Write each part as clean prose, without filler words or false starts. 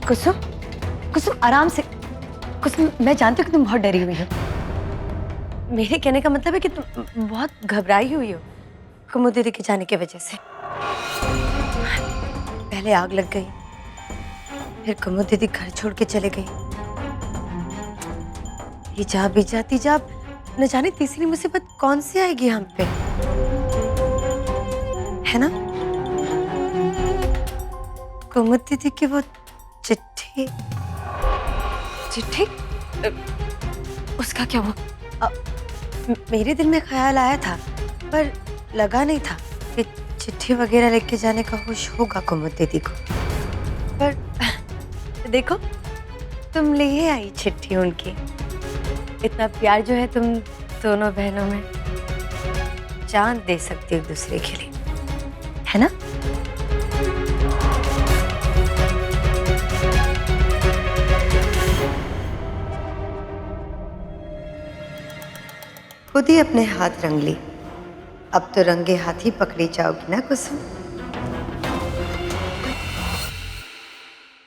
कुसुम, कुसुम आराम से। कुसुम, मैं जानती हूँ कि तुम बहुत डरी हुई हो। मेरे कहने का मतलब है कि तुम बहुत घबराई हुई हो कुमुद दीदी के जाने की वजह से। पहले आग लग गई, फिर कुमुद दीदी घर छोड़ के चले गई। हिजाब हिजाब, न जाने तीसरी मुसीबत कौन सी आएगी हम पे, है ना? कुमुद दीदी की वो चिट्ठी। चिट्ठी? उसका क्या हुआ? मेरे दिल में ख्याल आया था, पर लगा नहीं था कि चिट्ठी वगैरह लेके जाने का होश होगा कुमुद दीदी को। पर देखो, तुम ले आई चिट्ठी उनकी। इतना प्यार जो है तुम दोनों बहनों में, जान दे सकती हो एक दूसरे के लिए, है ना? खुद ही अपने हाथ रंग ली, अब तो रंगे हाथ ही पकड़ी जाओगी ना कुसुम?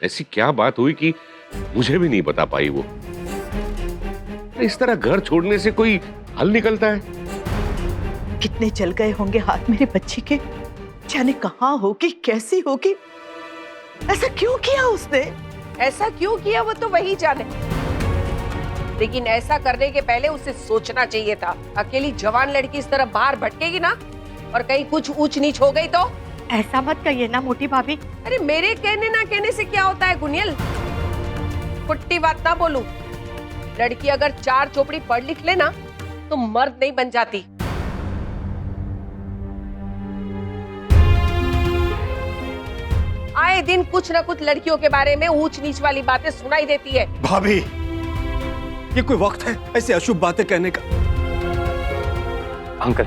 ऐसी क्या बात हुई कि मुझे भी नहीं बता पाई वो? इस तरह घर छोड़ने से कोई हल निकलता है? कितने जल गए होंगे हाथ मेरे बच्चे के, जाने कहाँ होगी, कैसी होगी। ऐसा क्यों किया उसने? ऐसा क्यों किया वो तो वही जाने, लेकिन ऐसा करने के पहले उसे सोचना चाहिए था। अकेली जवान लड़की इस तरह बाहर भटकेगी ना, और कहीं कुछ ऊंच नीच हो गई तो? ऐसा मत कहिए ना मोटी भाभी। अरे मेरे कहने ना कहने से क्या होता है गुनियल? फुट्टी बात ना बोलूं। लड़की अगर 4 चौपड़ी पढ़ लिख लेना तो मर्द नहीं बन जाती। आए दिन कुछ ना कुछ लड़कियों के बारे में ऊंच नीच वाली बातें सुनाई देती है। भाभी, ये कोई वक्त है ऐसे अशुभ बातें कहने का? Uncle,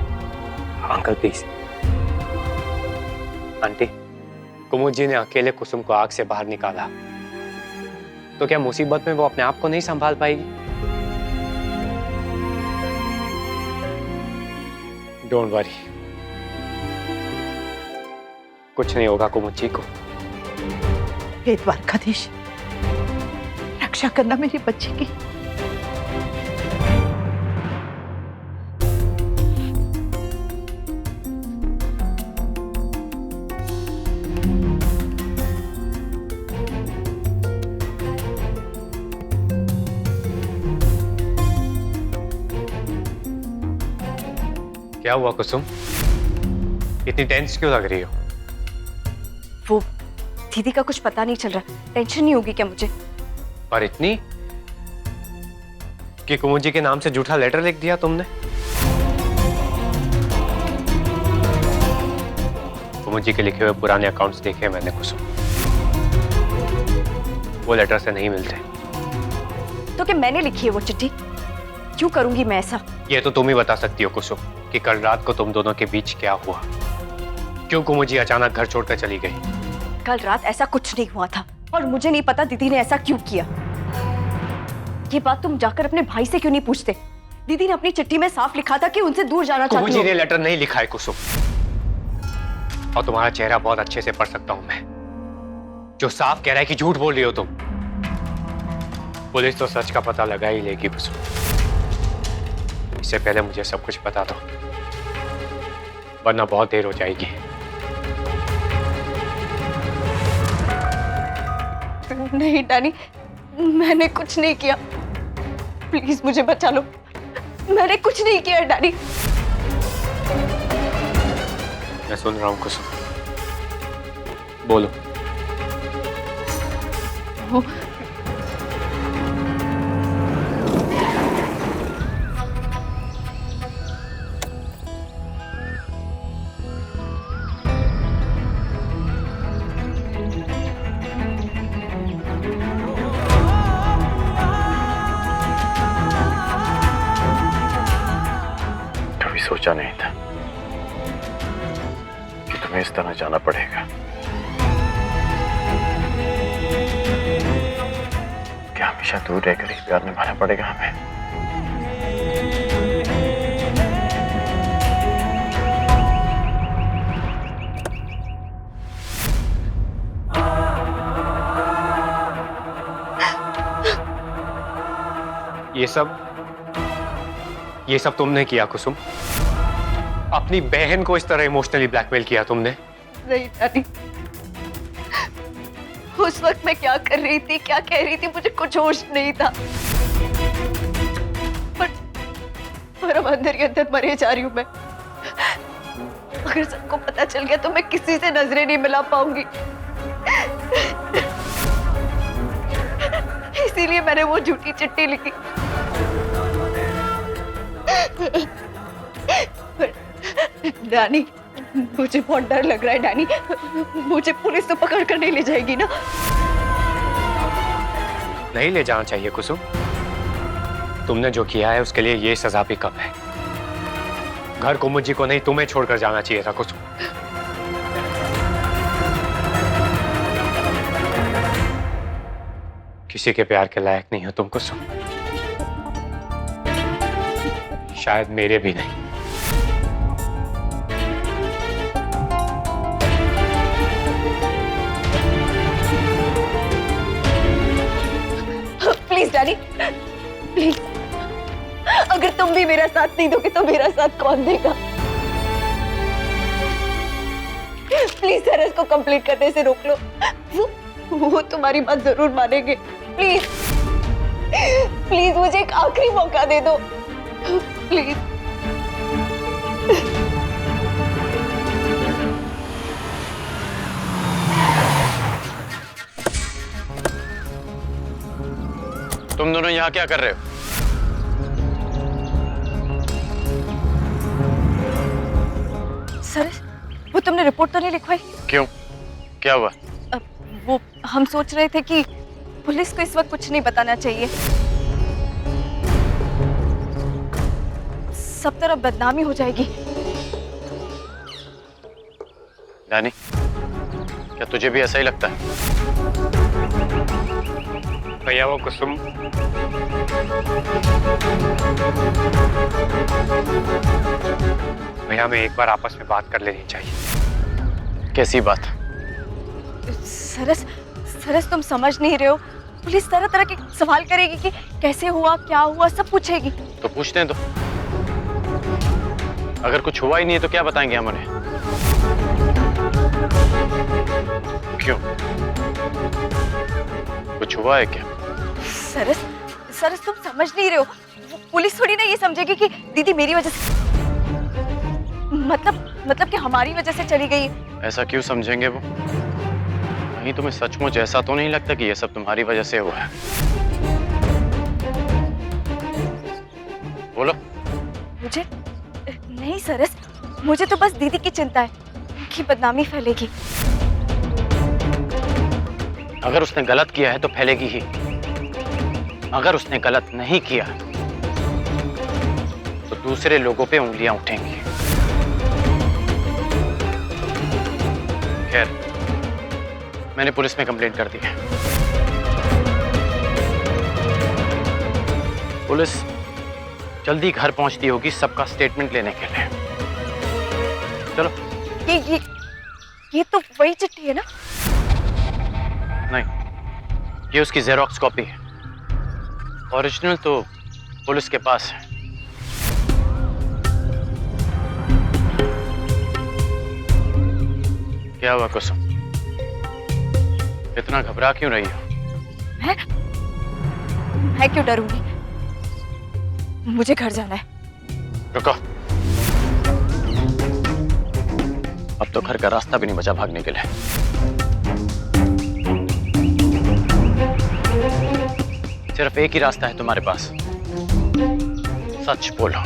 uncle please. आंटी, कुमुद जी ने अकेले कुसुम को आग से बाहर निकाला, तो क्या मुसीबत में वो अपने आप को नहीं संभाल पाएगी? डोंट वरी, कुछ नहीं होगा कुमुद जी को। हे द्वारकाधीश, रक्षा करना मेरे बच्चे की। क्या हुआ कुसुम, इतनी टेंस क्यों लग रही हो? वो दीदी का कुछ पता नहीं चल रहा। टेंशन नहीं होगी क्या मुझे? और इतनी कि कुमुद जी के नाम से झूठा लेटर लिख दिया तुमने? कुमुद जी के लिखे हुए पुराने अकाउंट्स देखे मैंने कुसुम, वो लेटर से नहीं मिलते। तो क्या मैंने लिखी है वो चिट्ठी? क्यों करूंगी मैं ऐसा? ये तो तुम ही बता सकती हो कुसुम कि कल रात को तुम दोनों के बीच क्या हुआ। क्यों कुमुद जी अचानक घर छोड़कर चली गई? कल रात ऐसा कुछ नहीं हुआ था, और मुझे नहीं पता दीदी ने ऐसा क्यों किया। ये बात तुम जाकर अपने भाई से क्यों नहीं पूछते? दीदी ने अपनी चिट्ठी में साफ लिखा था कि उनसे दूर जाना चाहती कुमुद हो। जी ने लेटर नहीं लिखा है कुसुम, और तुम्हारा चेहरा बहुत अच्छे से पढ़ सकता हूं मैं, जो साफ कह रहा है कि झूठ बोल रही हो तुम। पुलिस तो सच का पता लगा ही लेगी कुसुम। इससे पहले मुझे सब कुछ बता दो, वरना बहुत देर हो जाएगी। नहीं डैनी, मैंने कुछ नहीं किया। प्लीज मुझे बचा लो। मैंने कुछ नहीं किया डैडी। मैं सुन रहा हूं कुसुम, बोलो। सोचा नहीं था कि तुम्हें इस तरह जाना पड़ेगा, कि हमेशा दूर रहकर ही प्यार निभाना पड़ेगा हमें। ये सब तुमने किया कुसुम? अपनी बहन को इस तरह इमोशनली ब्लैकमेल किया तुमने? नहीं डैडी, उस वक्त मैं क्या कर रही थी, क्या कह रही थी, मुझे कुछ होश नहीं था। पर अब अंदर ही अंदर मरे जा रही हूं मैं। अगर सबको पता चल गया तो मैं किसी से नजरें नहीं मिला पाऊंगी। इसीलिए मैंने वो झूठी चिट्ठी लिखी। डैनी, मुझे बहुत डर लग रहा है डैनी। मुझे पुलिस तो पकड़ कर नहीं ले जाएगी ना? नहीं ले जाना चाहिए कुसुम। तुमने जो किया है उसके लिए ये सजा भी कम है। घर को, मुझे को नहीं, तुम्हें छोड़कर जाना चाहिए था कुसुम। किसी के प्यार के लायक नहीं हो तुम कुसुम, शायद मेरे भी नहीं। प्लीज डैडी, प्लीज, अगर तुम भी मेरा साथ नहीं दोगे तो मेरा साथ कौन देगा? प्लीज सर, इसको कंप्लीट करने से रोक लो। वो तुम्हारी बात जरूर मानेंगे। प्लीज प्लीज मुझे एक आखिरी मौका दे दो, प्लीज। तुम दोनों यहाँ क्या कर रहे हो? सर, वो तुमने रिपोर्ट तो नहीं लिखवाई? क्यों, क्या हुआ? वो हम सोच रहे थे कि पुलिस को इस वक्त कुछ नहीं बताना चाहिए। सब तरफ बदनामी हो जाएगी। डैनी, क्या तुझे भी ऐसा ही लगता है? भैया वो कुसुम, भैया हमें एक बार आपस में बात कर लेनी चाहिए। कैसी बात? सरस, सरस तुम समझ नहीं रहे हो। पुलिस तरह तरह के सवाल करेगी कि कैसे हुआ, क्या हुआ, सब पूछेगी। तो पूछते हैं तो। अगर कुछ हुआ ही नहीं है तो क्या बताएंगे हम उन्हें? क्यों, कुछ हुआ है क्या? सरस, सरस तुम समझ नहीं रहे हो। वो पुलिस थोड़ी ना ये समझेगी कि दीदी मेरी वजह से, मतलब कि हमारी वजह से चली गई। ऐसा क्यों समझेंगे वो? नहीं, तुम्हें सचमुच ऐसा तो नहीं लगता कि ये सब तुम्हारी वजह से हुआ है? बोलो। मुझे नहीं सरस, मुझे तो बस दीदी की चिंता है कि बदनामी फैलेगी। अगर उसने गलत किया है तो फैलेगी ही। अगर उसने गलत नहीं किया तो दूसरे लोगों पे उंगलियां उठेंगी। खैर, मैंने पुलिस में कंप्लेंट कर दी है। पुलिस जल्दी घर पहुंचती होगी सबका स्टेटमेंट लेने के लिए। चलो। ये तो वही चिट्ठी है ना? नहीं, ये उसकी जेरोक्स कॉपी है। ओरिजिनल तो पुलिस के पास है। क्या हुआ कुसुम, इतना घबरा क्यों रही हो? मैं क्यों डरूंगी? मुझे घर जाना है। रुको, अब तो घर का रास्ता भी नहीं बचा भागने के लिए। सिर्फ एक ही रास्ता है तुम्हारे पास, सच बोलो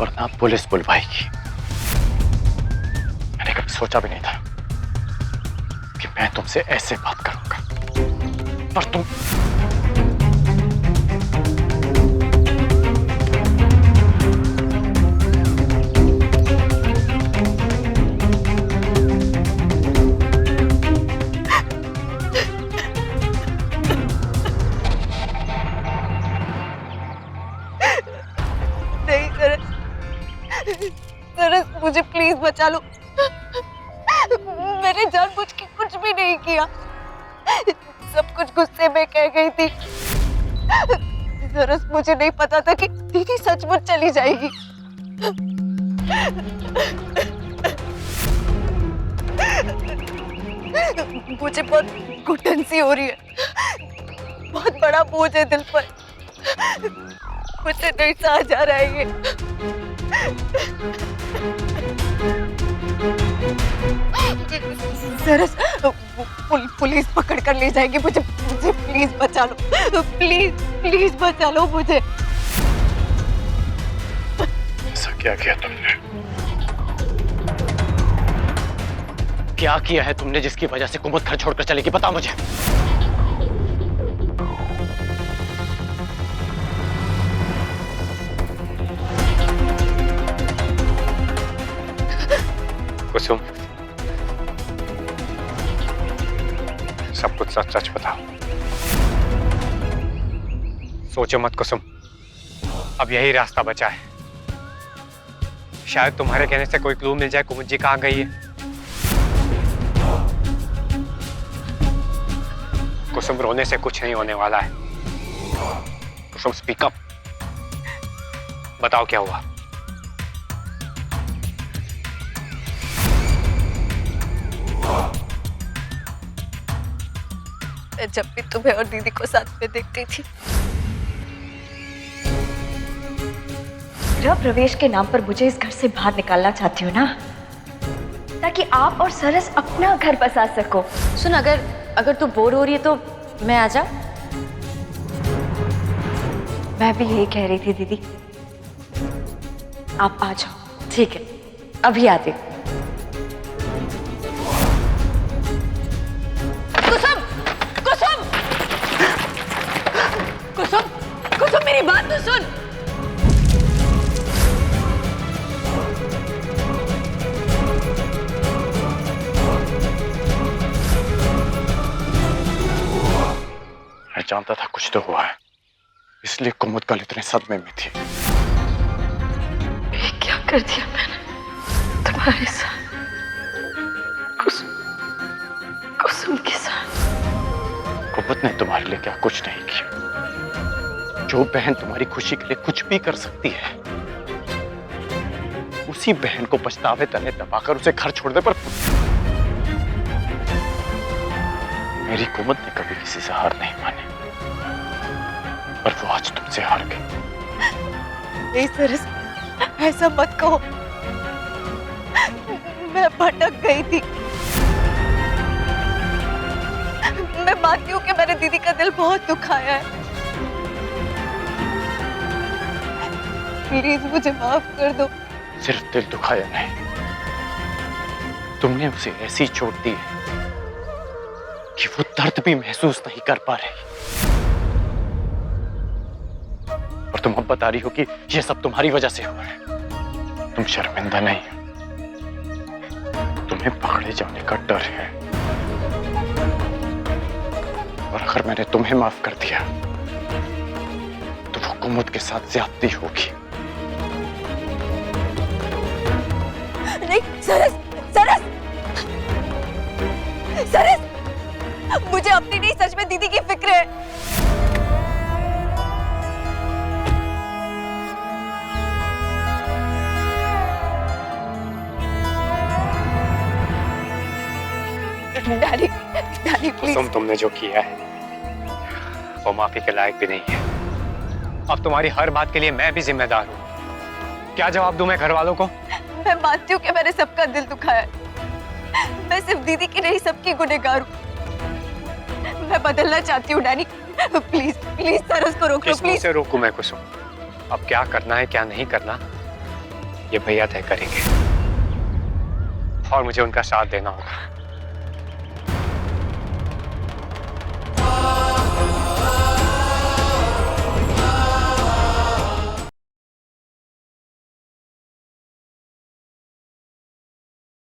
वरना पुलिस बुलवाएगी। मैंने कभी सोचा भी नहीं था कि मैं तुमसे ऐसे बात करूंगा, पर तुम नहीं सरस, सरस मुझे प्लीज बचा लो। मैंने जानबूझ के कुछ भी नहीं किया, सब कुछ गुस्से में कह गई थी। सरस, मुझे नहीं पता था कि दीदी सचमुच चली जाएगी। मुझे बहुत घुटन सी हो रही है, बहुत बड़ा बोझ है दिल पर, मुझे नहीं सहा जा रहा है ये। सरस, पुलिस पकड़ कर ले जाएगी मुझे, मुझे प्लीज बचा लो, प्लीज प्लीज बचा लो मुझे। ऐसा क्या किया तुमने? क्या किया है तुमने जिसकी वजह से कुमुद घर छोड़कर चलेगी? बताओ मुझे। कुसुम, सब कुछ सच सच बताओ। सोचो मत कुसुम, अब यही रास्ता बचा है। शायद तुम्हारे कहने से कोई क्लू मिल जाए कुमुद जी कहाँ गई है। कुसुम, रोने से कुछ नहीं होने वाला है। कुसुम, स्पीक अप, बताओ क्या हुआ। मैं जब भी तुम्हें और दीदी को साथ में देखती थी, गृह प्रवेश के नाम पर मुझे इस घर से बाहर निकालना चाहती हूँ ना, ताकि आप और सरस अपना घर बसा सको। सुन, अगर तू बोर हो रही है तो मैं आ जा। मैं भी यही कह रही थी दीदी, आप आ जाओ। ठीक है, अभी आती हूँ। कुसुम, कुसुम, कुसुम, कुसुम, मेरी बात तो सुन। मैं जानता था कुछ तो हुआ है, इसलिए कुमुद कल इतने सदमे में थी। ये क्या कर दिया मैंने तुम्हारे साथ, कुसुम के साथ। कुमुद ने तुम्हारे लिए क्या कुछ नहीं किया। जो बहन तुम्हारी खुशी के लिए कुछ भी कर सकती है, उसी बहन को पछतावे तले दबाकर उसे घर छोड़ने पर मेरी कुमुद ने कभी किसी से हार नहीं मानी, पर वो आज तुमसे हार गई। नहीं सरस, ऐसा मत कहो। मैं भटक गई थी। मैं मानती हूँ कि मैंने दीदी का दिल बहुत दुखाया है। प्लीज मुझे माफ कर दो। सिर्फ दिल दुखाया नहीं, तुमने उसे ऐसी चोट दी है कि वो दर्द भी महसूस नहीं कर पा रही। और तुम अब बता रही हो कि ये सब तुम्हारी वजह से हुआ है। तुम शर्मिंदा नहीं हो, तुम्हें पकड़े जाने का डर है। और अगर मैंने तुम्हें माफ कर दिया तो वो कुमुद के साथ ज्यादती होगी। नहीं सरस, सरस, सरस, मुझे अपनी नहीं सच में दीदी की फिक्र है। Daddy, daddy please. तुमने जो किया है वो माफी के लायक भी नहीं है। अब तुम्हारी हर बात के लिए मैं भी जिम्मेदार हूँ। क्या जवाब दूं मैं घर वालों को? मैं मानती हूँ कि मैंने सबका दिल दुखाया है। मैं सिर्फ दीदी की नहीं, सबकी गुनहगार हूँ। मैं बदलना चाहती हूँ डैडी, प्लीज प्लीज सरस को रोक लो किस मुंह प्लीज। से रोकूं मैं कुसुम? अब क्या करना है क्या नहीं करना ये भैया तय करेंगे, और मुझे उनका साथ देना होगा।